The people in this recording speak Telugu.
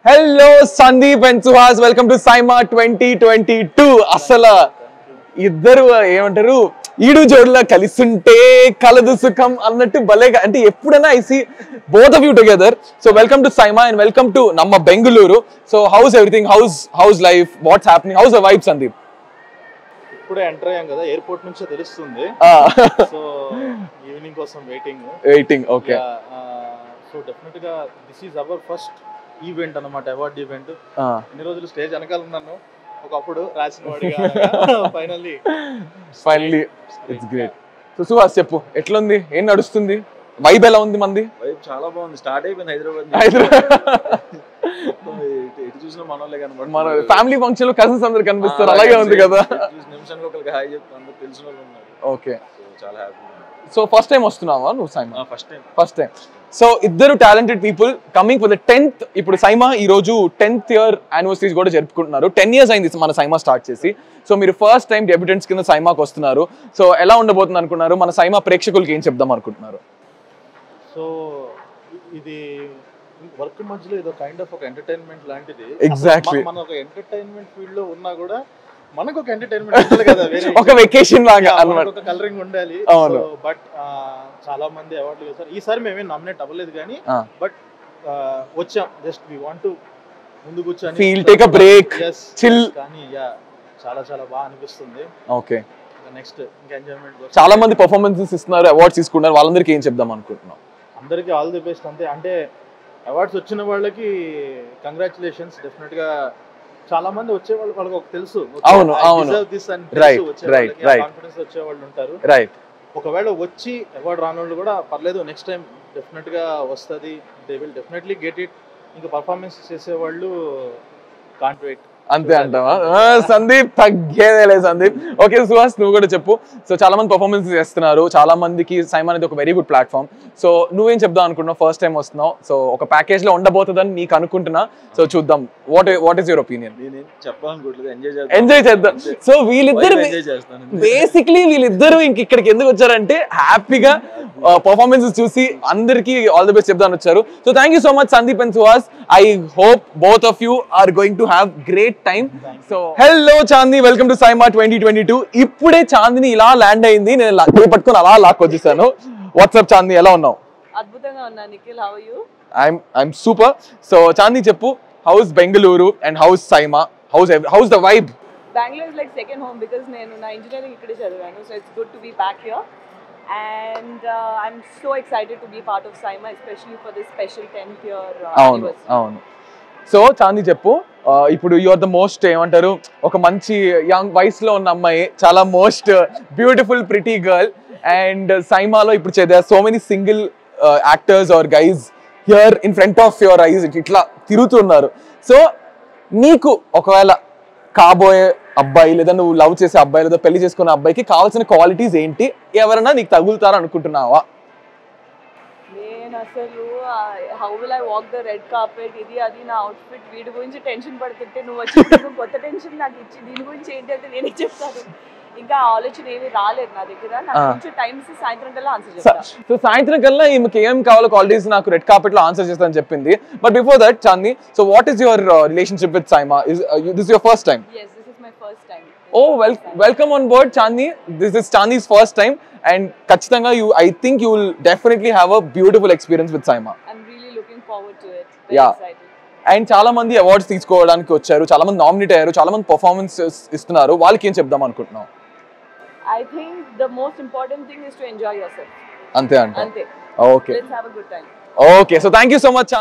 Hello, Sandeep and Suhas. Welcome to SIMA 2022. అసలు ఇద్దరు ఏమంటారు ఈడు జోడులా కలిసుంటే కలదు సుఖం అన్నట్టు భలేగా అంటే ఎప్పుడైనా I see both of you together. So welcome to SIMA and welcome to నమ్మ Bengaluru. So how's everything, how's life, what's happening, how's the vibe Sandeep? ఇప్పుడే ఎంటర్ అయ్యాం కదా, ఎయిర్పోర్ట్ నుంచే తెలుస్తుంది. సో ఈవినింగ్ కోసం వెయిటింగ్. ఓకే. సో డెఫినెట్ గా this is our first event అన్నమాట, అవార్డ్ ఈవెంట్. ఇన్ని రోజులు స్టేజ్ వెనకాల ఉన్నాను, ఒకప్పుడు రాసిన వాడిగా. Finally it's great. So Suhas చెప్పు, ఎట్లుంది, ఏం నడుస్తుంది, వైబ్ ఎలా ఉంది? మంది వైబ్ చాలా బాగుంది. స్టార్ట్ అయిపోయింది హైదరాబాద్. ఎటు చూసినా మనోళ్ళే కనబడుతుంది. మన ఫ్యామిలీ ఫంక్షన్ లో కజిన్స్ అందరు కనిపిస్తారు, అలాగే ఉంది కదా. నిమిషంలో ఒకరికి హాయ్ చెప్తాను, అందరూ తెలిసిన వాళ్ళు ఉన్నారు. ఓకే, చాలా హ్యాపీ. సో ఫస్ట్ టైం వస్తున్నావా నువ్వు SIMA? First time. సో ఇద్దరు talented people coming for the 10th. ఇప్పుడు SIMA ఈ రోజు 10th ఇయర్ యానివర్సరీస్ కూడా జరుపుకుంటున్నారు. 10 years అయింది మన SIMA స్టార్ట్ చేసి. సో మీరు ఫస్ట్ టైం డెబ్యూటెంట్స్ కింద SIMAకి వస్తున్నారు. సో ఎలా ఉండబోతుంది అనుకున్నారు? మన SIMA ప్రేక్షకులకి ఏం చెప్దాం అనుకుంటున్నారు? సో ఇది వర్క్ మధ్యలో ఏదో కైండ్ ఆఫ్ ఒక ఎంటర్టైన్మెంట్ లాంటిది. ఎగ్జాక్ట్లీ. మన ఒక ఎంటర్టైన్మెంట్ ఫీల్డ్ లో ఉన్నా కూడా మనకు ఒక ఎంటర్టైన్మెంట్ ఉండాలి కదా, ఒక వెకేషన్ లాగా అన్నమాట, ఒక కలరింగ్ ఉండాలి. బట్ చాలా మంది అవార్డులు చేశారు. ఈసారి మేమేం నామినేట్ అవ్వలేదు కానీ, బట్ వచ్చాం, జస్ట్ వి వాంట్ టు ముందు కూర్చొని feel, take a break, chill. కానీ చాలా చాలా బాగా అనిపిస్తుంది. ఓకే, నెక్స్ట్ ఇంకా ఎంజాయ్మెంట్. చాలా మంది పర్ఫార్మెన్సెస్ ఇస్తున్నారు, అవార్డ్స్ తీసుకున్నారు, వాళ్ళందరికీ ఏం చెప్దాం అనుకుంటున్నాం? అందరికీ ఆల్ ది బెస్ట్. అంతే, అంటే అవార్డ్స్ వచ్చిన వాళ్ళకి కంగ్రాచులేషన్స్. డెఫినెట్ గా చాలా మంది వచ్చే వాళ్ళకి ఒక తెలుసు, అవును, కాన్ఫిడెన్స్ వచ్చే వాళ్ళు ఉంటారు. రైట్. ఒకవేళ వచ్చి అవార్డు రాని వాళ్ళు కూడా పర్లేదు, నెక్స్ట్ టైం డెఫినెట్ గా వస్తుంది, they will definitely get it. ఇంకా పర్ఫార్మెన్స్ చేసేవాళ్ళు కాంట్ వెయిట్. అంతే అంటావా? సందీప్ తగ్గేదేలే సందీప్. ఓకే సుహాస్, నువ్వు కూడా చెప్పు. సో చాలా మంది పర్ఫార్మెన్స్ చేస్తున్నారు, చాలా మందికి SIMA అనేది ఒక వెరీ గుడ్ ప్లాట్ఫామ్. సో నువ్వేం చెప్దాం అనుకుంటున్నావు? ఫస్ట్ టైం వస్తున్నావు, సో ఒక ప్యాకేజ్ లో ఉండబోతుందని నీకు అనుకుంటున్నా. సో చూద్దాం, what is your opinion? Enjoy చేద్దాం. సో వీళ్ళిద్దరు బేసిక్లీ ఇక్కడికి ఎందుకు వచ్చారంటే హ్యాపీగా పర్ఫార్మెన్సెస్ చూసి అందరికి ఆల్ ది బెస్ట్ చెప్దాని వచ్చారు. So thank you so much Sandeep and Suhas. I hope both of you are going to have great time. So hello Chandini, welcome to SIMA 2022. ఇప్పుడే చాందిని ఇలా ల్యాండ్ అయింది, నేను పట్టుకొని అలా లాక్కొచ్చేసాను. వాట్సాప్ చాందిని, ఎలా ఉన్నావు? అద్భుతంగా ఉన్నా Nikhil, how are you? I'm super. So Chandini చెప్పు, how's Bengaluru and how's SIMA, how's the vibe? Bangalore is like second home because నేను నా ఇంజనీరింగ్ ఇక్కడే చదివాను. So it's good to be back here and I'm so excited to be part of SIMA, especially for this special 10th year anniversary. అవును. సో చాందిని చెప్పు, ఇప్పుడు యు ఆర్ ద మోస్ట్ ఏమంటారు, ఒక మంచి యంగ్ వయసులో ఉన్న అమ్మాయి, చాలా most beautiful pretty girl, and SIMAలో ఇప్పుడు చేద్దాం so many single actors are guys here in front of your eyes ఇట్లా తిరుగుతున్నారు. సో నీకు ఒకవేళ కాబోయే అబ్బాయి, లేదా నువ్వు లవ్ చేసే అబ్బాయి, లేదా పెళ్లి చేసుకున్న అబ్బాయికి కావాల్సిన క్వాలిటీస్ ఏంటి? ఎవరైనా నీకు తగులుతారా అనుకుంటున్నావా? నేను అసలు how will I walk the red carpet, ఇది అది నా అవుట్ఫిట్, వీడి గురించి టెన్షన్ పడుతుంటే నువ్వు వచ్చి కొత్త టెన్షన్ నాకు ఇచ్చి దీని గురించి ఏంటి అంటే నేనే చెప్తాను. ఇంకా ఆలోచన ఏమి రాలేదు నా దగ్గర. నాకు కొంచెం టైమ్స్ సాయంత్రం కల్లా ఆన్సర్ చేస్తాను. సో సాయంత్రం కల్లా ఈమెకి ఏం కావాలో క్వాలిటీస్ నాకు రెడ్ కార్పెట్ లో ఆన్సర్ చేస్తానని చెప్పింది. But before that Chandini, so what is your relationship with SIMA? This your first time? Yes, this is my first time. Oh, welcome on board Chandni. This is Chandni's first time and ఖచ్చితంగా I think you will definitely have a beautiful experience with SIMA. I'm really looking forward to it. Very excited. And చాలా మంది అవార్డ్స్ తీసుకోవడానికి వచ్చారు, చాలా మంది నామినేట్ అయ్యారు, చాలా మంది పర్ఫార్మెన్సెస్ ఇస్తున్నారు, వాళ్ళకి ఏం చెప్దాం అనుకుంటున్నావు? I think the most important thing is to enjoy yourself. అంతే అంటే? Ante. Okay. Let's have a good time. Okay, so thank you so much Chandni.